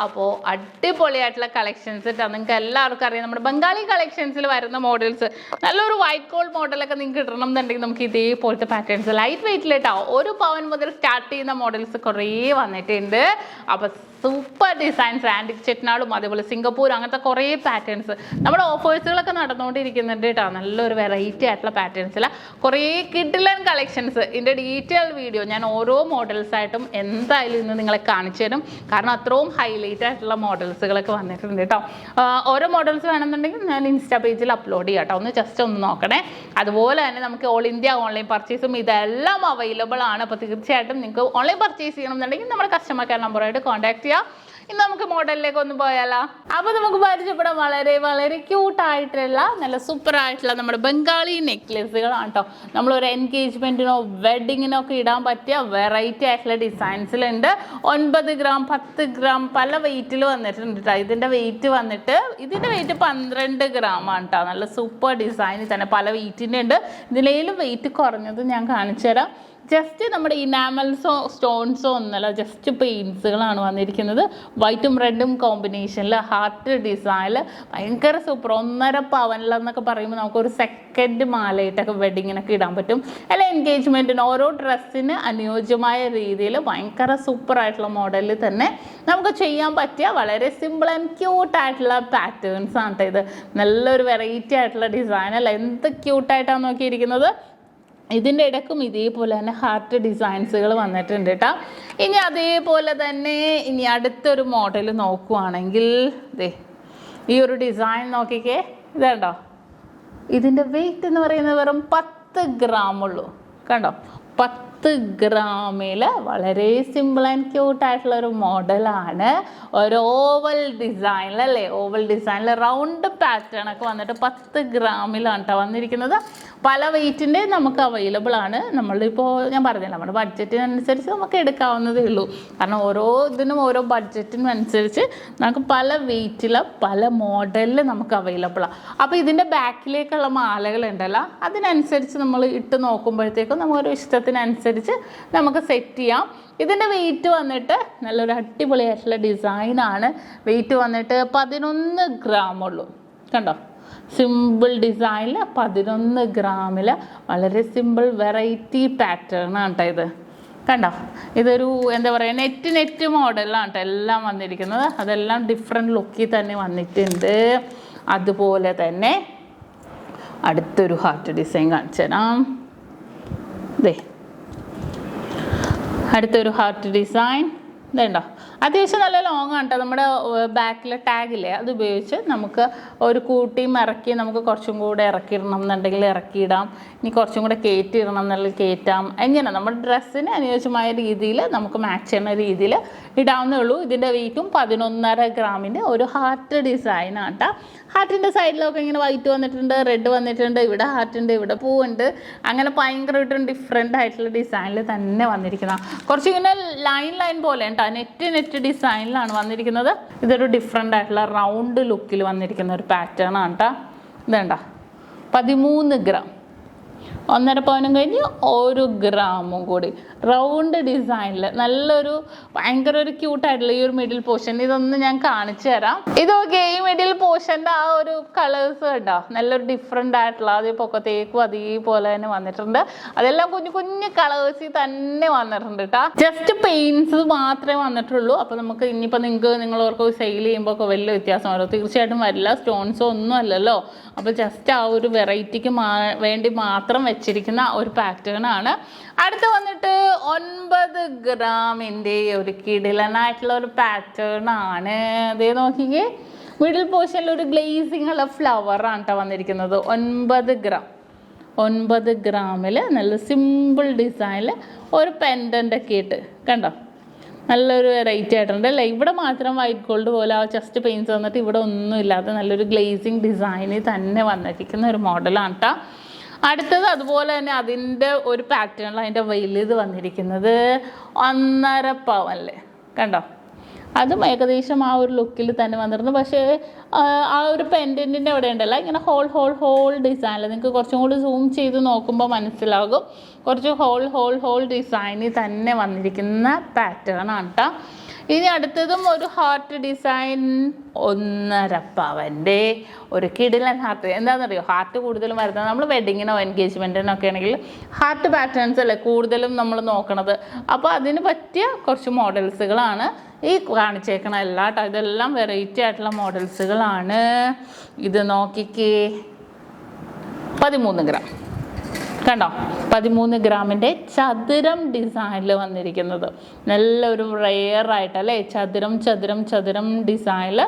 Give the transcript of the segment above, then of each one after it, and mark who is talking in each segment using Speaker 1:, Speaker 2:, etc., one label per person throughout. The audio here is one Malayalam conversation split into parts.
Speaker 1: അപ്പോൾ അടിപൊളിയായിട്ടുള്ള കളക്ഷൻസ് കേട്ടോ. നിങ്ങൾക്ക് എല്ലാവർക്കും അറിയാം നമ്മുടെ ബംഗാളി കളക്ഷൻസിൽ വരുന്ന മോഡൽസ് നല്ലൊരു വൈറ്റ് ഗോൾഡ് മോഡലൊക്കെ നിങ്ങൾക്ക് ഇടണം എന്നുണ്ടെങ്കിൽ നമുക്ക് ഇതേപോലത്തെ പാറ്റേൺസ് ലൈറ്റ് വെയിറ്റിൽ കേട്ടോ 1 പവൻ മുതൽ സ്റ്റാർട്ട് ചെയ്യുന്ന മോഡൽസ് കുറേ വന്നിട്ടുണ്ട്. അപ്പോൾ സൂപ്പർ ഡിസൈൻസ് ആൻറ്റിക് ചെറ്റ്നാടും അതേപോലെ സിംഗപ്പൂർ അങ്ങനത്തെ കുറേ പാറ്റേൺസ് നമ്മുടെ ഓഫേഴ്സുകളൊക്കെ നടന്നുകൊണ്ടിരിക്കുന്നുണ്ട് കേട്ടോ. നല്ലൊരു വെറൈറ്റി ആയിട്ടുള്ള പാറ്റേൺസിൽ കുറേ കിഡിലൻ കളക്ഷൻസ്. ഇതിൻ്റെ ഡീറ്റെയിൽ വീഡിയോ ഞാൻ ഓരോ മോഡൽസായിട്ടും എന്തായാലും ഇന്ന് നിങ്ങളെ കാണിച്ചു തരും. കാരണം അത്രയും ഹൈലൈറ്റ് ആയിട്ടുള്ള മോഡൽസുകളൊക്കെ വന്നിട്ടുണ്ട് കേട്ടോ. ഓരോ മോഡൽസ് വേണമെന്നുണ്ടെങ്കിൽ ഞാൻ ഇൻസ്റ്റാ പേജിൽ അപ്ലോഡ് ചെയ്യാം കേട്ടോ. ഒന്ന് ജസ്റ്റ് ഒന്ന് നോക്കണേ. അതുപോലെ തന്നെ നമുക്ക് ഓൾ ഇന്ത്യ ഓൺലൈൻ പർച്ചേസും ഇതെല്ലാം അവൈലബിൾ ആണ്. അപ്പോൾ തീർച്ചയായിട്ടും നിങ്ങൾക്ക് ഓൺലൈൻ പർച്ചേസ് ചെയ്യണമെന്നുണ്ടെങ്കിൽ നമ്മുടെ കസ്റ്റമർ കെയർ നമ്പറായിട്ട് കോൺടാക്ട് ചെയ്യാം. ഇന്ന് നമുക്ക് മോഡലിലേക്ക് ഒന്ന് പോയാലോ. അപ്പോൾ നമുക്ക് പരിചയപ്പെടാം വളരെ വളരെ ക്യൂട്ടായിട്ടുള്ള നല്ല സൂപ്പർ ആയിട്ടുള്ള നമ്മുടെ ബംഗാളി നെക്ലേസുകളാണ് കേട്ടോ. നമ്മളൊരു എൻഗേജ്മെൻറ്റിനോ വെഡിങ്ങിനോ ഒക്കെ ഇടാൻ പറ്റിയ വെറൈറ്റി ആയിട്ടുള്ള ഡിസൈൻസിലുണ്ട്. 9 ഗ്രാം 10 ഗ്രാം പല വെയിറ്റിൽ വന്നിട്ടുണ്ട് കേട്ടോ. ഇതിൻ്റെ വെയിറ്റ് 12 ഗ്രാം ആണ് കേട്ടോ. നല്ല സൂപ്പർ ഡിസൈൻ തന്നെ പല വെയിറ്റിൻ്റെ ഉണ്ട്. ഇതിലേലും വെയിറ്റ് കുറഞ്ഞത് ഞാൻ കാണിച്ചു തരാം. ജസ്റ്റ് നമ്മുടെ ഇനാമൽസോ സ്റ്റോൺസോ ഒന്നല്ല, ജസ്റ്റ് പെയിൻസുകളാണ് വന്നിരിക്കുന്നത്. വൈറ്റും റെഡും കോമ്പിനേഷനിൽ ഹാർട്ട് ഡിസൈനിൽ ഭയങ്കര സൂപ്പർ. 1.5 പവനിലെന്നൊക്കെ പറയുമ്പോൾ നമുക്കൊരു സെക്കൻഡ് മാലയിട്ടൊക്കെ വെഡിങ്ങിനൊക്കെ ഇടാൻ പറ്റും. അല്ല എൻഗേജ്മെൻറ്റിന് ഓരോ ഡ്രസ്സിന് അനുയോജ്യമായ രീതിയിൽ ഭയങ്കര സൂപ്പറായിട്ടുള്ള മോഡലിൽ തന്നെ നമുക്ക് ചെയ്യാൻ പറ്റിയ വളരെ സിമ്പിൾ ആൻഡ് ക്യൂട്ടായിട്ടുള്ള പാറ്റേൺസ് ആണ് കേട്ടോ. ഇത് നല്ലൊരു വെറൈറ്റി ആയിട്ടുള്ള ഡിസൈൻ അല്ല, എന്ത് ക്യൂട്ടായിട്ടാണ് നോക്കിയിരിക്കുന്നത്. ഇതിൻ്റെ ഇടയ്ക്കും ഇതേപോലെ തന്നെ ഹാർട്ട് ഡിസൈൻസുകൾ വന്നിട്ടുണ്ട് കേട്ടോ. ഇനി അതേപോലെ തന്നെ ഇനി അടുത്തൊരു മോഡൽ നോക്കുവാണെങ്കിൽ ഈ ഒരു ഡിസൈൻ നോക്കിക്കേ. ഇതുണ്ടോ, ഇതിൻ്റെ വെയിറ്റ് എന്ന് പറയുന്നത് വെറും 10 ഗ്രാം ഉള്ളൂ. കണ്ടോ, 10 ഗ്രാമിൽ വളരെ സിമ്പിൾ ആൻഡ് ക്യൂട്ടായിട്ടുള്ളൊരു മോഡലാണ്. ഒരു ഓവൽ ഡിസൈനിൽ അല്ലേ, ഓവൽ ഡിസൈനിൽ റൗണ്ട് പാറ്റേൺ ഒക്കെ വന്നിട്ട് 10 ഗ്രാമിലാണ് കേട്ടോ വന്നിരിക്കുന്നത്. പല വെയിറ്റിൻ്റെ നമുക്ക് അവൈലബിൾ ആണ്. നമ്മളിപ്പോൾ ഞാൻ പറഞ്ഞില്ല, നമ്മുടെ ബഡ്ജറ്റിനനുസരിച്ച് നമുക്ക് എടുക്കാവുന്നതേ ഉള്ളൂ. കാരണം ഓരോ ഇതിനും ഓരോ ബഡ്ജറ്റിനനുസരിച്ച് നമുക്ക് പല വെയിറ്റിൽ പല മോഡലിൽ നമുക്ക് അവൈലബിളാണ്. അപ്പോൾ ഇതിൻ്റെ ബാക്കിലേക്കുള്ള മാലകളുണ്ടല്ലോ, അതിനനുസരിച്ച് നമ്മൾ ഇട്ട് നോക്കുമ്പോഴത്തേക്കും നമുക്കൊരു ഇഷ്ടത്തിനനുസരിച്ച് നമുക്ക് സെറ്റ് ചെയ്യാം. ഇതിൻ്റെ വെയിറ്റ് വന്നിട്ട് നല്ലൊരു അടിപൊളിയായിട്ടുള്ള ഡിസൈനാണ്. വെയിറ്റ് വന്നിട്ട് 11 ഗ്രാം ഉള്ളൂ. കണ്ടോ, സിമ്പിൾ ഡിസൈനിൽ 11 ഗ്രാമിൽ വളരെ സിമ്പിൾ വെറൈറ്റി പാറ്റേൺ ആണ് കേട്ടോ ഇത്. കണ്ടോ, ഇതൊരു എന്താ പറയുക നെറ്റ് മോഡലാണ് കേട്ടോ എല്ലാം വന്നിരിക്കുന്നത്. അതെല്ലാം ഡിഫറെൻറ്റ് ലുക്കിൽ തന്നെ വന്നിട്ടുണ്ട്. അതുപോലെ തന്നെ അടുത്തൊരു ഹാർട്ട് ഡിസൈൻ കാണിച്ചു തരാം. അടുത്തൊരു ഹാർട്ട് ഡിസൈൻ ഇതുണ്ടോ, അത്യാവശ്യം നല്ല ലോങ് ആണ് കേട്ടോ. നമ്മുടെ ബാക്കിലെ ടാഗില്ലേ അത് ഉപയോഗിച്ച് നമുക്ക് ഒരു കൂട്ടിയും ഇറക്കി നമുക്ക് കുറച്ചും കൂടെ ഇറക്കിയിടണം എന്നുണ്ടെങ്കിൽ ഇറക്കിയിടാം. ഇനി കുറച്ചും കൂടെ കയറ്റിയിടണം എന്നുണ്ടെങ്കിൽ കയറ്റാം. എങ്ങനെ നമ്മുടെ ഡ്രസ്സിന് അനുയോജ്യമായ രീതിയിൽ നമുക്ക് മാച്ച് ചെയ്യുന്ന രീതിയിൽ ഇടാവുന്നേ ഉള്ളൂ. ഇതിൻ്റെ വെയിറ്റും 11.5 ഗ്രാമിൻ്റെ ഒരു ഹാർട്ട് ഡിസൈനാണ് കേട്ടോ. ഹാർട്ടിൻ്റെ സൈഡിലൊക്കെ ഇങ്ങനെ വൈറ്റ് വന്നിട്ടുണ്ട്, റെഡ് വന്നിട്ടുണ്ട്, ഇവിടെ ഹാർട്ടുണ്ട്, ഇവിടെ പൂവുണ്ട്. അങ്ങനെ ഭയങ്കരമായിട്ടും ഡിഫറെൻ്റ് ആയിട്ടുള്ള ഡിസൈനിൽ തന്നെ വന്നിരിക്കുന്ന കുറച്ചിങ്ങനെ ലൈൻ പോലെ കേട്ടോ. നെറ്റ് ഡിസൈനിലാണ് വന്നിരിക്കുന്നത്. ഇതൊരു ഡിഫറെൻ്റ് ആയിട്ടുള്ള റൗണ്ട് ലുക്കിൽ വന്നിരിക്കുന്ന ഒരു പാറ്റേൺ ആണ് കേട്ടോ. ഇതുണ്ടോ, 13 ഗ്രാം, 1.5 പവനും കഴിഞ്ഞ് 1 ഗ്രാമും കൂടി റൗണ്ട് ഡിസൈനിൽ നല്ലൊരു ഭയങ്കര ഒരു ക്യൂട്ടായിട്ടുള്ള ഈ ഒരു മിഡിൽ പോർഷൻ. ഇതൊന്ന് ഞാൻ കാണിച്ചു തരാം. ഇതൊക്കെ ഈ മിഡിൽ പോർഷൻ്റെ ആ ഒരു കളേഴ്സ് കേട്ടോ നല്ലൊരു ഡിഫറെൻ്റ് ആയിട്ടുള്ള അതേ പൊക്കത്തേക്കും അതേപോലെ തന്നെ വന്നിട്ടുണ്ട്. അതെല്ലാം കുഞ്ഞു കളേഴ്സിൽ തന്നെ വന്നിട്ടുണ്ട് കേട്ടോ. ജസ്റ്റ് പെയിൻസ് മാത്രമേ വന്നിട്ടുള്ളൂ. അപ്പോൾ നമുക്ക് ഇനിയിപ്പോൾ നിങ്ങളവർക്ക് സെയിൽ ചെയ്യുമ്പോൾ ഒക്കെ വലിയ വ്യത്യാസം വരും. തീർച്ചയായിട്ടും വരില്ല, സ്റ്റോൺസോ ഒന്നും അല്ലല്ലോ. അപ്പോൾ ജസ്റ്റ് ആ ഒരു വെറൈറ്റിക്ക് വേണ്ടി മാത്രം വെച്ചിരിക്കുന്ന ഒരു പാറ്റേൺ ആണ്. അടുത്ത് വന്നിട്ട് 9 ഗ്രാമിൻ്റെ ഒരു കിടിലനായിട്ടുള്ള ഒരു പാറ്റേൺ ആണ്. അതേ നോക്കിക്കേ, മിഡിൽ പോർഷനിൽ ഒരു ഗ്ലേസിങ് ഉള്ള ഫ്ലവറാണ് കേട്ടോ വന്നിരിക്കുന്നത്. 9 ഗ്രാമിൽ നല്ല സിമ്പിൾ ഡിസൈനിൽ ഒരു പെൻഡൻ്റ് ഒക്കെ ഇട്ട് കണ്ടോ, നല്ലൊരു വെറൈറ്റി ആയിട്ടുണ്ട് അല്ലേ. ഇവിടെ മാത്രം വൈറ്റ് ഗോൾഡ് പോലെ ആ ജസ്റ്റ് പെയിൻസ് വന്നിട്ട് ഇവിടെ ഒന്നും ഇല്ലാതെ നല്ലൊരു ഗ്ലേസിങ് ഡിസൈനിൽ തന്നെ വന്നിരിക്കുന്ന ഒരു മോഡലാണ് കേട്ടോ. അടുത്തത് അതുപോലെ തന്നെ അതിൻ്റെ ഒരു പാറ്റേണിൽ അതിൻ്റെ വലുത് വന്നിരിക്കുന്നത് 1.5 പവനിൽ കണ്ടോ. അതും ഏകദേശം ആ ഒരു ലുക്കിൽ തന്നെ വന്നിരുന്നു. പക്ഷേ ആ ഒരു പെൻഡൻറ്റിൻ്റെ അവിടെ ഉണ്ടല്ലോ ഇങ്ങനെ ഹോൾ ഡിസൈനിൽ നിങ്ങൾക്ക് കുറച്ചും കൂടി സൂം ചെയ്ത് നോക്കുമ്പോൾ മനസ്സിലാകും. കുറച്ച് ഹോൾ ഡിസൈനിൽ തന്നെ വന്നിരിക്കുന്ന പാറ്റേൺ ആണ് കേട്ടോ. ഇനി അടുത്തതും ഒരു ഹാർട്ട് ഡിസൈൻ 1.5 പവൻ്റെ ഒരു കിടിലൻ ഹാർട്ട്. എന്താണെന്നറിയോ, ഹാർട്ട് കൂടുതലും വരുന്നത് നമ്മൾ വെഡിങ്ങിനോ എൻഗേജ്മെൻറ്റിനോ ഒക്കെ ആണെങ്കിൽ ഹാർട്ട് പാറ്റേൺസ് അല്ലേ കൂടുതലും നമ്മൾ നോക്കണത്. അപ്പോൾ അതിന് പറ്റിയ കുറച്ച് മോഡൽസുകളാണ് ഈ കാണിച്ചേക്കണ ഇതെല്ലാം വെറൈറ്റി ആയിട്ടുള്ള മോഡൽസുകളാണ്. ഇത് നോക്കിക്കേ, 13 ഗ്രാം കണ്ടോ, 13 ഗ്രാമിൻ്റെ ചതുരം ഡിസൈനിൽ വന്നിരിക്കുന്നത്. നല്ലൊരു റെയറായിട്ടല്ലേ, ചതുരം ഡിസൈനിൽ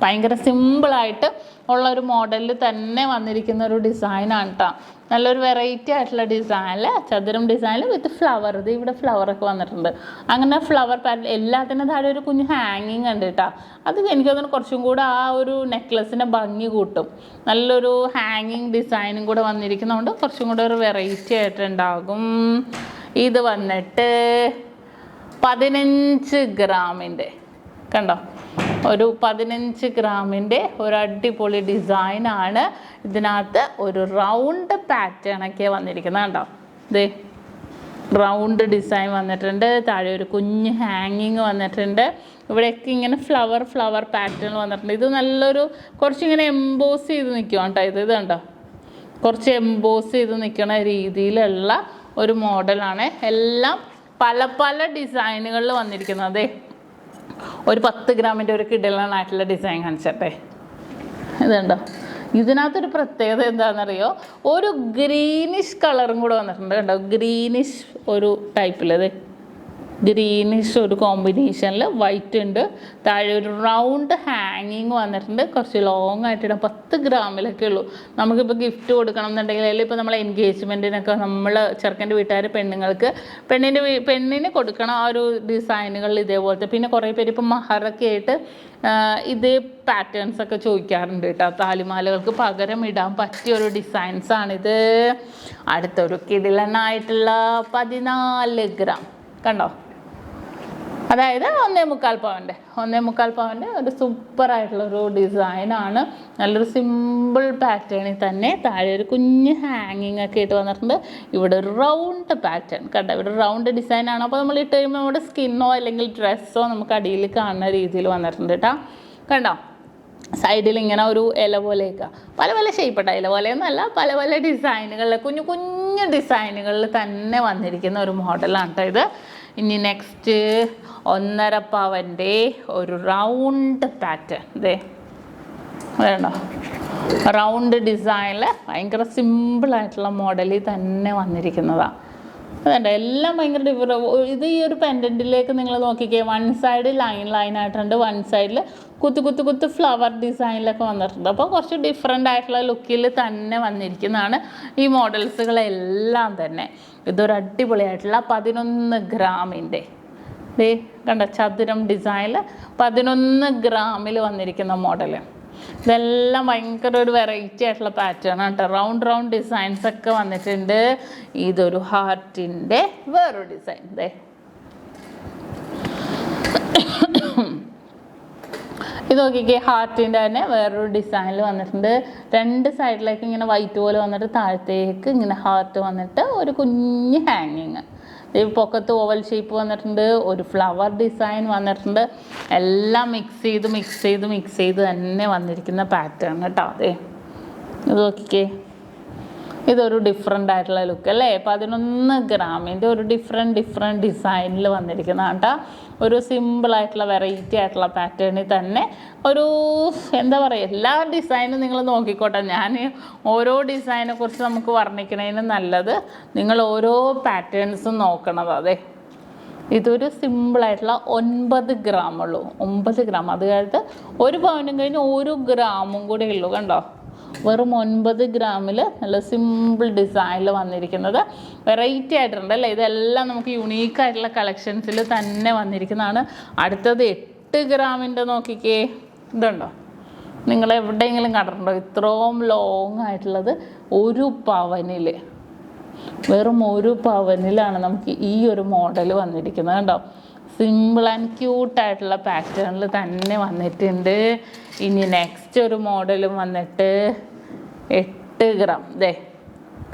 Speaker 1: ഭയങ്കര സിമ്പിളായിട്ട് ഉള്ളൊരു മോഡലിൽ തന്നെ വന്നിരിക്കുന്ന ഒരു ഡിസൈനാണ് കേട്ടോ. നല്ലൊരു വെറൈറ്റി ആയിട്ടുള്ള ഡിസൈനിൽ, ചതുരം ഡിസൈനിൽ വിത്ത് ഫ്ലവർ. ഇത് ഇവിടെ ഫ്ലവറൊക്കെ വന്നിട്ടുണ്ട്. അങ്ങനെ ഫ്ലവർ പാറ്റേൺ എല്ലാത്തിനും താഴെ ഒരു കുഞ്ഞ് ഹാങ്ങിങ് ഉണ്ട് കേട്ടോ. അത് എനിക്ക് തോന്നുന്നു കുറച്ചും കൂടെ ആ ഒരു നെക്ലസിൻ്റെ ഭംഗി കൂട്ടും. നല്ലൊരു ഹാങ്ങിങ് ഡിസൈനും കൂടെ വന്നിരിക്കുന്നതുകൊണ്ട് കുറച്ചും കൂടെ ഒരു വെറൈറ്റി ആയിട്ടുണ്ടാകും. ഇത് വന്നിട്ട് 15 ഗ്രാമിൻ്റെ കണ്ടോ, ഒരു 15 ഗ്രാമിൻ്റെ ഒരു അടിപൊളി ഡിസൈനാണ്. ഇതിനകത്ത് ഒരു റൗണ്ട് പാറ്റേണൊക്കെ വന്നിരിക്കുന്നത് കണ്ടോ. ഇത് റൗണ്ട് ഡിസൈൻ വന്നിട്ടുണ്ട്, താഴെ ഒരു കുഞ്ഞ് ഹാങ്ങിങ് വന്നിട്ടുണ്ട്. ഇവിടെയൊക്കെ ഇങ്ങനെ ഫ്ലവർ പാറ്റേൺ വന്നിട്ടുണ്ട്. ഇത് നല്ലൊരു കുറച്ചിങ്ങനെ എംബോസ് ചെയ്ത് നിൽക്കും കേട്ടോ. ഇത് കണ്ടോ, കുറച്ച് എംബോസ് ചെയ്ത് നിൽക്കുന്ന രീതിയിലുള്ള ഒരു മോഡലാണ്. എല്ലാം പല ഡിസൈനുകളിൽ വന്നിരിക്കുന്നത്. ഒരു 10 ഗ്രാമിൻ്റെ ഒരു കിടലനായിട്ടുള്ള ഡിസൈൻ കാണിച്ചട്ടെ. ഇതുണ്ടോ, ഇതിനകത്തൊരു പ്രത്യേകത എന്താണെന്നറിയോ, ഒരു ഗ്രീനിഷ് കളറും കൂടെ വന്നിട്ടുണ്ട് കേട്ടോ. ഗ്രീനിഷ് ഒരു ടൈപ്പിലത്, ഗ്രീനിഷ് ഒരു കോമ്പിനേഷനിൽ വൈറ്റ് ഉണ്ട്. താഴെ ഒരു റൗണ്ട് ഹാങ്ങിങ് വന്നിട്ടുണ്ട്. കുറച്ച് ലോങ് ആയിട്ടിടാം. 10 ഗ്രാമിലൊക്കെ ഉള്ളൂ. നമുക്കിപ്പോൾ ഗിഫ്റ്റ് കൊടുക്കണം എന്നുണ്ടെങ്കിൽ, അല്ലെങ്കിൽ ഇപ്പോൾ നമ്മൾ എൻഗേജ്മെൻറ്റിനൊക്കെ നമ്മൾ ചെറുക്കൻ്റെ വീട്ടുകാർ പെണ്ണിന് കൊടുക്കണം ആ ഒരു ഡിസൈനുകളിൽ ഇതേപോലത്തെ. പിന്നെ കുറേ പേര് ഇപ്പോൾ മഹറൊക്കെ ആയിട്ട് ഇതേ പാറ്റേൺസൊക്കെ ചോദിക്കാറുണ്ട് കേട്ടോ. താലിമാലകൾക്ക് പകരം ഇടാൻ പറ്റിയ ഒരു ഡിസൈൻസാണിത്. അടുത്തൊരു കിടിലനായിട്ടുള്ള 14 ഗ്രാം കണ്ടോ, അതായത് 1.25 പവൻ്റെ ഒരു സൂപ്പറായിട്ടുള്ളൊരു ഡിസൈനാണ്. നല്ലൊരു സിമ്പിൾ പാറ്റേണിൽ തന്നെ താഴെ ഒരു കുഞ്ഞ് ഹാങ്ങിങ് ഒക്കെ ഇട്ട് വന്നിട്ടുണ്ട്. ഇവിടെ ഒരു റൗണ്ട് പാറ്റേൺ കണ്ടോ, ഇവിടെ റൗണ്ട് ഡിസൈനാണ്. അപ്പോൾ നമ്മൾ ഇട്ട് കഴിയുമ്പോൾ നമ്മുടെ സ്കിന്നോ അല്ലെങ്കിൽ ഡ്രസ്സോ നമുക്ക് അടിയിൽ കാണുന്ന രീതിയിൽ വന്നിട്ടുണ്ട് കേട്ടോ. കണ്ടോ, സൈഡിൽ ഇങ്ങനെ ഒരു ഇല പോലെയൊക്കെ പല ഷേപ്പ് ഇട്ട ഇല പോലെയൊന്നുമല്ല, പല ഡിസൈനുകളിൽ കുഞ്ഞു ഡിസൈനുകളിൽ തന്നെ വന്നിരിക്കുന്ന ഒരു മോഡലാണ് കേട്ടോ ഇത്. ഇനി നെക്സ്റ്റ് 1.5 പവൻ്റെ ഒരു റൗണ്ട് പാറ്റേൺ. ഇതേ വേണ്ടോ, റൗണ്ട് ഡിസൈനിൽ ഭയങ്കര സിമ്പിളായിട്ടുള്ള മോഡലിൽ തന്നെ വന്നിരിക്കുന്നതാണ്. അതുകൊണ്ട് എല്ലാം ഭയങ്കര ഇത് ഈ ഒരു പെൻഡൻറ്റിലേക്ക് നിങ്ങൾ നോക്കിക്കേ, വൺ സൈഡ് ലൈനായിട്ടുണ്ട്, വൺ സൈഡിൽ കുത്ത് ഫ്ലവർ ഡിസൈനിലൊക്കെ വന്നിട്ടുണ്ട്. അപ്പോൾ കുറച്ച് ഡിഫറെൻ്റ് ആയിട്ടുള്ള ലുക്കിൽ തന്നെ വന്നിരിക്കുന്നതാണ് ഈ മോഡൽസുകളെല്ലാം തന്നെ. ഇതൊരു അടിപൊളിയായിട്ടുള്ള 11 ഗ്രാമിൻ്റെ കണ്ട ചതുരം ഡിസൈനിൽ 11 ഗ്രാമിൽ വന്നിരിക്കുന്ന മോഡൽ. ഇതെല്ലാം ഭയങ്കര ഒരു വെറൈറ്റി ആയിട്ടുള്ള പാറ്റേൺ ആണ് കേട്ടോ. റൗണ്ട് ഡിസൈൻസ് ഒക്കെ വന്നിട്ടുണ്ട്. ഇതൊരു ഹാർട്ടിൻ്റെ വേറൊരു ഡിസൈൻ. ഇത് നോക്കിക്കേ, ഹാർട്ടിൻ്റെ തന്നെ വേറൊരു ഡിസൈനിൽ വന്നിട്ടുണ്ട്. 2 സൈഡിലേക്ക് ഇങ്ങനെ വൈറ്റ് പോലെ വന്നിട്ട് താഴത്തേക്ക് ഇങ്ങനെ ഹാർട്ട് വന്നിട്ട് ഒരു കുഞ്ഞ് ഹാങ്ങിങ്. പൊക്കത്ത് ഓവൽ ഷേപ്പ് വന്നിട്ടുണ്ട്, ഒരു ഫ്ലവർ ഡിസൈൻ വന്നിട്ടുണ്ട്. എല്ലാം മിക്സ് ചെയ്ത് തന്നെ വന്നിരിക്കുന്ന പാറ്റേൺ കേട്ടോ. അതെ ഇത് നോക്കിക്കേ, ഇതൊരു ഡിഫറെൻ്റ് ആയിട്ടുള്ള ലുക്ക് അല്ലേ. 11 ഗ്രാമിൻ്റെ ഒരു ഡിഫറെൻറ്റ് ഡിസൈനിൽ വന്നിരിക്കുന്നതാണ് കേട്ടോ. ഒരു സിമ്പിളായിട്ടുള്ള വെറൈറ്റി ആയിട്ടുള്ള പാറ്റേണിൽ തന്നെ ഒരു എന്താ പറയുക, എല്ലാ ഡിസൈനും നിങ്ങൾ നോക്കിക്കോട്ടെ. ഞാൻ ഓരോ ഡിസൈനെ കുറിച്ച് നമുക്ക് വർണ്ണിക്കണതിന് നല്ലത് നിങ്ങൾ ഓരോ പാറ്റേൺസും നോക്കണത്. അതെ ഇതൊരു സിമ്പിളായിട്ടുള്ള 9 ഗ്രാം ഉള്ളൂ. 9 ഗ്രാം, അത് കഴിഞ്ഞിട്ട് 1 പവനും കഴിഞ്ഞ് 1 ഗ്രാമും കൂടെ ഉള്ളൂ. കണ്ടോ, വെറും 9 ഗ്രാമിൽ നല്ല സിമ്പിൾ ഡിസൈനിൽ വന്നിരിക്കുന്നത്. വെറൈറ്റി ആയിട്ടുണ്ട് അല്ലേ. ഇതെല്ലാം നമുക്ക് യുണീക്കായിട്ടുള്ള കളക്ഷൻസിൽ തന്നെ വന്നിരിക്കുന്നതാണ്. അടുത്തത് 8 ഗ്രാമിൻ്റെ നോക്കിക്കേ. ഇതുണ്ടോ, നിങ്ങൾ എവിടെയെങ്കിലും കണ്ടിട്ടുണ്ടോ ഇത്രയും ലോങ് ആയിട്ടുള്ളത്? 1 പവനിൽ, വെറും 1 പവനിലാണ് നമുക്ക് ഈ ഒരു മോഡൽ വന്നിരിക്കുന്നത്. കണ്ടോ, സിമ്പിൾ ആൻഡ് ക്യൂട്ടായിട്ടുള്ള പാറ്റേണിൽ തന്നെ വന്നിട്ടുണ്ട്. ഇനി നെക്സ്റ്റ് ഒരു മോഡലും വന്നിട്ട് 8 ഗ്രാം.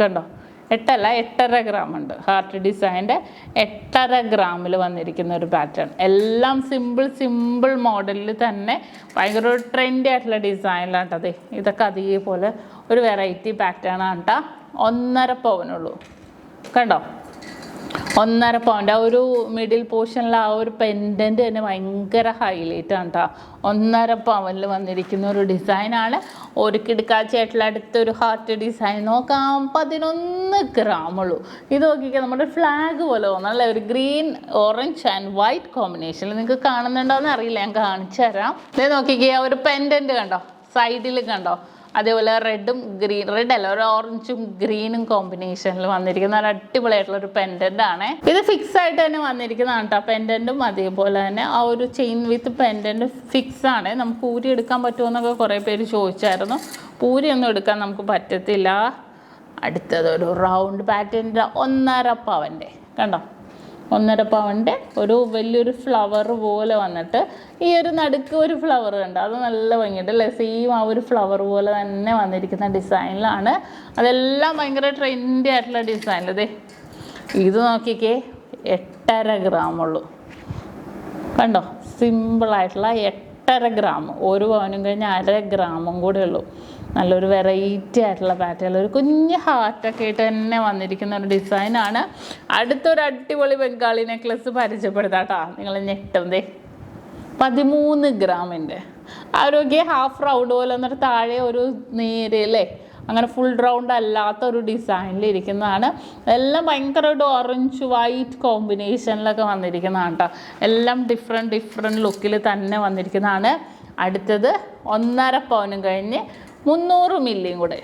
Speaker 1: കണ്ടോ, 8 8.5 gram ഉണ്ട്. ഹാർട്ട് ഡിസൈൻ്റെ 8.5 gram വന്നിരിക്കുന്ന ഒരു പാറ്റേൺ. എല്ലാം സിമ്പിൾ മോഡലിൽ തന്നെ ഭയങ്കര ഒരു ട്രെൻഡി ആയിട്ടുള്ള ഡിസൈനിലാണ് കേട്ടോ. ഇതൊക്കെ അതേപോലെ ഒരു വെറൈറ്റി പാറ്റേൺ ആണ് കേട്ടോ. 1.5 പവനുള്ളൂ കണ്ടോ. 1.5 പവൻ്റെ ആ ഒരു മിഡിൽ പോർഷനിൽ ആ ഒരു പെൻഡൻറ്റ് തന്നെ ഭയങ്കര ഹൈലൈറ്റ് ആണ് കേട്ടോ. 1.5 പവനിൽ വന്നിരിക്കുന്ന ഒരു ഡിസൈനാണ്. ഒരു കിടക്കാച്ചയായിട്ടുള്ള അടുത്തൊരു ഹാർട്ട് ഡിസൈൻ നോക്കാം. 11 gram ഉള്ളൂ. ഇത് നോക്കിക്കാൻ നമ്മുടെ ഫ്ലാഗ് പോലെ തോന്നല്ലേ, ഒരു ഗ്രീൻ ഓറഞ്ച് ആൻഡ് വൈറ്റ് കോമ്പിനേഷനിൽ. നിങ്ങൾക്ക് കാണുന്നുണ്ടോയെന്ന് അറിയില്ല, ഞാൻ കാണിച്ചു തരാം. ഇത് നോക്കിക്കുക, ഒരു പെൻഡൻറ്റ് കണ്ടോ, സൈഡിൽ കണ്ടോ, അതേപോലെ റെഡും റെഡ് അല്ല, ഒരു ഓറഞ്ചും ഗ്രീനും കോമ്പിനേഷനിൽ വന്നിരിക്കുന്ന ഒരു അടിപൊളിയായിട്ടുള്ള ഒരു പെൻഡൻ്റ് ആണ്. ഇത് ഫിക്സ് ആയിട്ട് തന്നെ വന്നിരിക്കുന്നതാണ് കേട്ടോ. പെൻഡൻറ്റും അതേപോലെ തന്നെ ആ ഒരു ചെയിൻ വിത്ത് പെൻഡൻറ്റ് ഫിക്സ് ആണ്. നമുക്ക് ഊരി എടുക്കാൻ പറ്റുമോ എന്നൊക്കെ കുറേ പേര് ചോദിച്ചായിരുന്നു. പൂരിയൊന്നും എടുക്കാൻ നമുക്ക് പറ്റത്തില്ല. അടുത്തത് ഒരു റൗണ്ട് പാറ്റേണിൻ്റെ 1.5 പവൻ്റെ കണ്ടോ. 1.5 പവൻ്റെ ഒരു വലിയൊരു ഫ്ലവർ പോലെ വന്നിട്ട് ഈ ഒരു നടുക്ക് ഒരു ഫ്ലവർ കണ്ടോ, അത് നല്ല ഭംഗിയുണ്ട് അല്ലേ. സെയിം ആ ഒരു ഫ്ലവർ പോലെ തന്നെ വന്നിരിക്കുന്ന ഡിസൈനിലാണ്. അതെല്ലാം ഭയങ്കര ട്രെൻഡി ആയിട്ടുള്ള ഡിസൈനിൽ. ഇത് നോക്കിക്കേ, 8.5 gram ഉള്ളൂ കണ്ടോ. സിമ്പിളായിട്ടുള്ള 8.5 gram. ഒരു പവനും കഴിഞ്ഞ് 1/2 gram കൂടെ ഉള്ളൂ. നല്ലൊരു വെറൈറ്റി ആയിട്ടുള്ള പാറ്റേൺ, ഒരു കുഞ്ഞ് ഹാർട്ടൊക്കെ ആയിട്ട് തന്നെ വന്നിരിക്കുന്ന ഒരു ഡിസൈനാണ്. അടുത്തൊരു അടിപൊളി ബംഗാളി നെക്ലസ് പരിചയപ്പെടുത്താം കേട്ടോ. നിങ്ങൾ ഞെട്ടും. 13 ഗ്രാമിൻ്റെ ആരോഗ്യ ഹാഫ് റൗണ്ട് പോലെ എന്നിട്ട് താഴെ ഒരു നേര് അല്ലേ, അങ്ങനെ ഫുൾ റൗണ്ട് അല്ലാത്ത ഒരു ഡിസൈനിൽ ഇരിക്കുന്നതാണ്. എല്ലാം ഭയങ്കര ഒരു ഓറഞ്ച് വൈറ്റ് കോമ്പിനേഷനിലൊക്കെ വന്നിരിക്കുന്നതാണ് കേട്ടോ. എല്ലാം ഡിഫറെൻറ്റ് ലുക്കിൽ തന്നെ വന്നിരിക്കുന്നതാണ്. അടുത്തത് 1.5 പവനും കഴിഞ്ഞ് 300 മില്ലിയും കൂടെ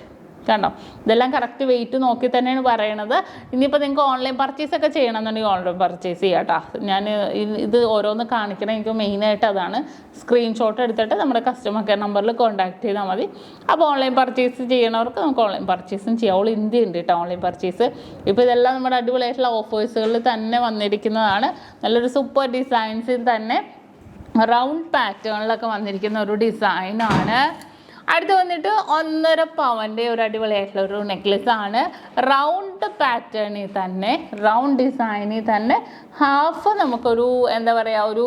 Speaker 1: കണ്ടോ. ഇതെല്ലാം കറക്റ്റ് വെയിറ്റ് നോക്കി തന്നെയാണ് പറയണത്. ഇനിയിപ്പോൾ നിങ്ങൾക്ക് ഓൺലൈൻ പർച്ചേസൊക്കെ ചെയ്യണമെന്നുണ്ടെങ്കിൽ ഓൺലൈൻ പർച്ചേസ് ചെയ്യാം കേട്ടോ. ഞാൻ ഇത് ഓരോന്ന് കാണിക്കണം, എനിക്ക് മെയിനായിട്ട് അതാണ്. സ്ക്രീൻഷോട്ട് എടുത്തിട്ട് നമ്മുടെ കസ്റ്റമർ കെയർ നമ്പറിൽ കോൺടാക്ട് ചെയ്താൽ മതി. അപ്പോൾ ഓൺലൈൻ പർച്ചേസ് ചെയ്യണവർക്ക് നമുക്ക് ഓൺലൈൻ പർച്ചേസും ചെയ്യാം. ഓൾ ഇന്ത്യ ഉണ്ട് കേട്ടോ ഓൺലൈൻ പർച്ചേസ്. ഇപ്പോൾ ഇതെല്ലാം നമ്മുടെ അടിപൊളിയായിട്ടുള്ള ഓഫേഴ്സുകളിൽ തന്നെ വന്നിരിക്കുന്നതാണ്. നല്ലൊരു സൂപ്പർ ഡിസൈൻസിൽ തന്നെ റൗണ്ട് പാറ്റേണിലൊക്കെ വന്നിരിക്കുന്ന ഒരു ഡിസൈനാണ്. അടുത്ത് വന്നിട്ട് 1.5 പവൻ്റെ ഒരു അടിപൊളിയായിട്ടുള്ള ഒരു നെക്ലെസ് ആണ്. റൗണ്ട് പാറ്റേണിൽ തന്നെ, റൗണ്ട് ഡിസൈനിൽ തന്നെ ഹാഫ് നമുക്കൊരു എന്താ പറയുക, ഒരു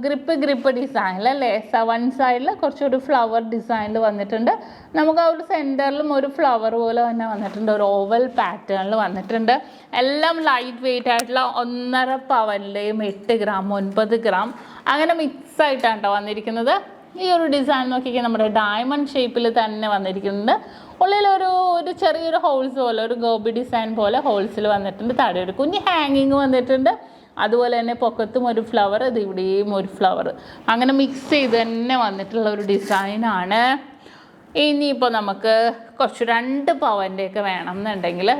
Speaker 1: ഗ്രിപ്പ് ഡിസൈനിലല്ലേ. 7 സൈഡിൽ കുറച്ചൊരു ഫ്ലവർ ഡിസൈനിൽ വന്നിട്ടുണ്ട്. നമുക്ക് ആ ഒരു സെൻറ്ററിലും ഒരു ഫ്ലവർ പോലെ തന്നെ വന്നിട്ടുണ്ട്. ഒരു ഓവൽ പാറ്റേണിൽ വന്നിട്ടുണ്ട്. എല്ലാം ലൈറ്റ് വെയിറ്റ് ആയിട്ടുള്ള 1.5 പവനിലെയും 8 gram 9 gram അങ്ങനെ മിക്സ് ആയിട്ടാണ് കേട്ടോ വന്നിരിക്കുന്നത്. ഈ ഒരു ഡിസൈൻ നോക്കിക്കാൻ നമ്മുടെ ഡയമണ്ട് ഷേപ്പിൽ തന്നെ വന്നിരിക്കുന്നുണ്ട്. ഉള്ളിലൊരു ചെറിയൊരു ഹോൾസ് പോലെ, ഒരു ഗോബി ഡിസൈൻ പോലെ ഹോൾസിൽ വന്നിട്ടുണ്ട്. താഴെ ഒരു കുഞ്ഞ് ഹാങ്ങിങ് വന്നിട്ടുണ്ട്. അതുപോലെ തന്നെ പൊക്കത്തും ഒരു ഫ്ലവർ, ഇത് ഇവിടെയും ഒരു ഫ്ലവർ, അങ്ങനെ മിക്സ് ചെയ്ത് തന്നെ വന്നിട്ടുള്ള ഒരു ഡിസൈനാണ്. ഇനിയിപ്പോൾ നമുക്ക് കുറച്ച് 2 പവൻ്റെയൊക്കെ വേണം എന്നുണ്ടെങ്കിൽ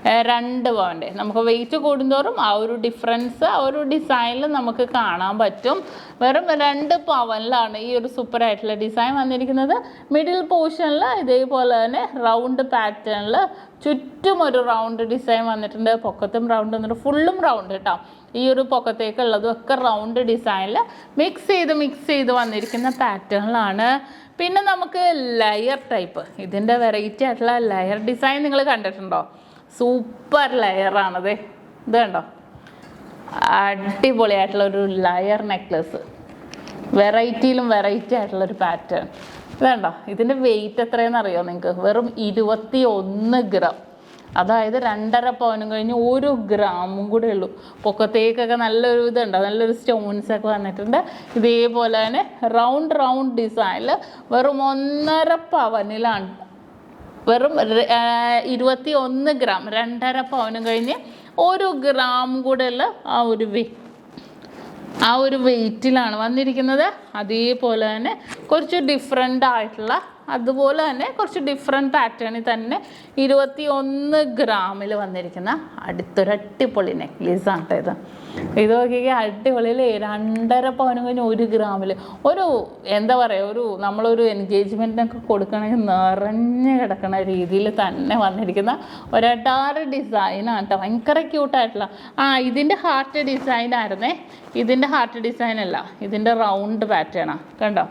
Speaker 1: 2 പവൻ്റെ നമുക്ക് വെയിറ്റ് കൂടുന്തോറും ആ ഒരു ഡിഫറൻസ് ആ ഒരു ഡിസൈനിൽ നമുക്ക് കാണാൻ പറ്റും. വെറും 2 പവനിലാണ് ഈ ഒരു സൂപ്പറായിട്ടുള്ള ഡിസൈൻ വന്നിരിക്കുന്നത്. മിഡിൽ പോർഷനിൽ ഇതേപോലെ തന്നെ റൗണ്ട് പാറ്റേണിൽ ചുറ്റും ഒരു റൗണ്ട് ഡിസൈൻ വന്നിട്ടുണ്ട്. പൊക്കത്തും റൗണ്ട് വന്നിട്ട് ഫുള്ളും റൗണ്ട് കേട്ടോ. ഈ ഒരു പൊക്കത്തേക്കുള്ളതും ഒക്കെ റൗണ്ട് ഡിസൈനിൽ മിക്സ് ചെയ്ത് വന്നിരിക്കുന്ന പാറ്റേണിലാണ്. പിന്നെ നമുക്ക് ലെയർ ടൈപ്പ്, ഇതിൻ്റെ വെറൈറ്റി ആയിട്ടുള്ള ലെയർ ഡിസൈൻ നിങ്ങൾ കണ്ടിട്ടുണ്ടോ? സൂപ്പർ ലെയറാണത്. ഇത് കണ്ടോ, അടിപൊളിയായിട്ടുള്ളൊരു ലെയർ നെക്ലസ്, വെറൈറ്റിയിലും വെറൈറ്റി ആയിട്ടുള്ളൊരു പാറ്റേൺ. ഇത് കണ്ടോ, ഇതിൻ്റെ വെയിറ്റ് എത്രയെന്ന് അറിയോ നിങ്ങൾക്ക്? വെറും 21 gram. അതായത് 2.5 പവനും കഴിഞ്ഞ് 1 gram കൂടെ ഉള്ളൂ. പൊക്കത്തേക്കൊക്കെ നല്ലൊരു ഇതുണ്ടോ, നല്ലൊരു സ്റ്റോൺസൊക്കെ വന്നിട്ടുണ്ട്. ഇതേപോലെ തന്നെ റൗണ്ട് ഡിസൈനിൽ വെറും 1.5 പവനിലാണ്, വെറും 21 gram, 2.5 പവനും കഴിഞ്ഞ് 1 gram കൂടെ ഉള്ള ആ ഒരു വെയിറ്റിലാണ് വന്നിരിക്കുന്നത്. അതേപോലെ തന്നെ കുറച്ച് ഡിഫറെൻ്റ് ആയിട്ടുള്ള, അതുപോലെ തന്നെ കുറച്ച് ഡിഫറെൻറ്റ് പാറ്റേണിൽ തന്നെ 21 gram വന്നിരിക്കുന്ന അടുത്തൊരു അടിപൊളി നെക്ലേസാണ് കേട്ടോ ഇത് നോക്കിയാൽ അടിപൊളിയിൽ 2.5 പവനും കഴിഞ്ഞ് 1 gram ഒരു എന്താ പറയുക, നമ്മളൊരു എൻഗേജ്മെൻറ്റിനൊക്കെ കൊടുക്കണമെങ്കിൽ നിറഞ്ഞു കിടക്കുന്ന രീതിയിൽ തന്നെ വന്നിരിക്കുന്ന ഒരു അടാറ് ഡിസൈനാണ് കേട്ടോ. ഭയങ്കര ക്യൂട്ടായിട്ടുള്ള ഇതിൻ്റെ ഹാർട്ട് ഡിസൈൻ ആയിരുന്നേ. ഇതിൻ്റെ ഹാർട്ട് ഡിസൈൻ അല്ല, ഇതിൻ്റെ റൗണ്ട് പാറ്റേണാണ് കണ്ടോ.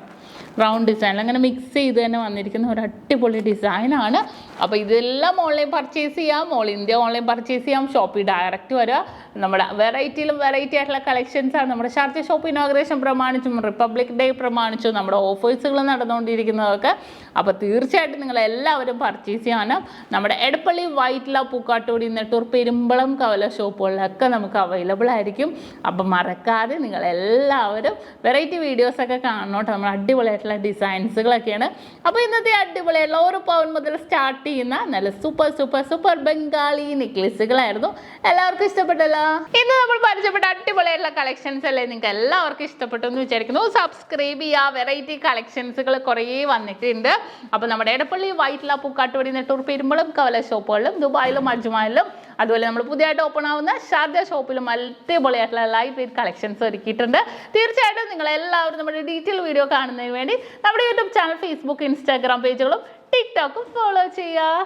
Speaker 1: റൗണ്ട് ഡിസൈൻ അങ്ങനെ മിക്സ് ചെയ്ത് തന്നെ വന്നിരിക്കുന്ന ഒരു അടിപൊളി ഡിസൈനാണ്. അപ്പോൾ ഇതെല്ലാം ഓൺലൈൻ പർച്ചേസ് ചെയ്യാം, ഓൾ ഇന്ത്യ ഓൺലൈൻ പർച്ചേസ് ചെയ്യാം. ഷോപ്പിൽ ഡയറക്റ്റ് വരിക. നമ്മുടെ വെറൈറ്റിയിലും വെറൈറ്റി ആയിട്ടുള്ള കളക്ഷൻസാണ്. നമ്മുടെ ഷാർജ ഷോപ്പ് ഇനോഗ്രേഷൻ പ്രമാണിച്ചും റിപ്പബ്ലിക് ഡേ പ്രമാണിച്ചും നമ്മുടെ ഓഫേഴ്സുകൾ നടന്നുകൊണ്ടിരിക്കുന്നതൊക്കെ. അപ്പോൾ തീർച്ചയായിട്ടും നിങ്ങളെല്ലാവരും പർച്ചേസ് ചെയ്യാനും നമ്മുടെ എടപ്പള്ളി, വൈറ്റില, പൂക്കാട്ടൂടി, നെട്ടൂർ, പെരുമ്പളം, കവല ഷോപ്പുകളിലൊക്കെ നമുക്ക് അവൈലബിൾ ആയിരിക്കും. അപ്പം മറക്കാതെ നിങ്ങളെല്ലാവരും വെറൈറ്റി വീഡിയോസൊക്കെ കാണണം. നമ്മൾ അടിപൊളിയായിട്ടുള്ള ഡിസൈൻസുകളൊക്കെയാണ്. അപ്പോൾ ഇന്നത്തെ അടിപൊളിയായിട്ടുള്ള 1 പവൻ മുതൽ സ്റ്റാർട്ട് ചെയ്യുന്ന നല്ല സൂപ്പർ സൂപ്പർ സൂപ്പർ ബംഗാളി നെക്ലേസുകളായിരുന്നു. എല്ലാവർക്കും ഇഷ്ടപ്പെട്ടല്ലോ? ഇന്ന് നമ്മൾ പരിചയപ്പെട്ട അടിപൊളിയായിട്ടുള്ള കളക്ഷൻസ് അല്ലേ നിങ്ങൾക്ക് എല്ലാവർക്കും ഇഷ്ടപ്പെട്ടു എന്ന് വിചാരിക്കുന്നു. സബ്സ്ക്രൈബ് ചെയ്യുക. വെറൈറ്റി കളക്ഷൻസുകൾ കുറേ വന്നിട്ടുണ്ട്. അപ്പോൾ നമ്മുടെ എടപ്പള്ളി, വൈറ്റില, പൂക്കാട്ടുപടി, നെട്ടൂർ, പെരുമ്പളം, കവല ഷോപ്പുകളിലും ദുബായിലും അജ്മാനിലും അതുപോലെ നമ്മൾ പുതിയതായിട്ട് ഓപ്പൺ ആവുന്ന ഷാർജ ഷോപ്പിലും അടിപൊളിയായിട്ടുള്ള ലൈറ്റ് വെയിറ്റ് കളക്ഷൻസ് ഒരുക്കിയിട്ടുണ്ട്. തീർച്ചയായിട്ടും നിങ്ങളെല്ലാവരും നമ്മുടെ ഡീറ്റെയിൽ വീഡിയോ കാണുന്നതിന് വേണ്ടി നമ്മുടെ യൂട്യൂബ് ചാനൽ, ഫേസ്ബുക്ക്, ഇൻസ്റ്റാഗ്രാം പേജുകളും ടിക്ടോക്കും ഫോളോ ചെയ്യുക.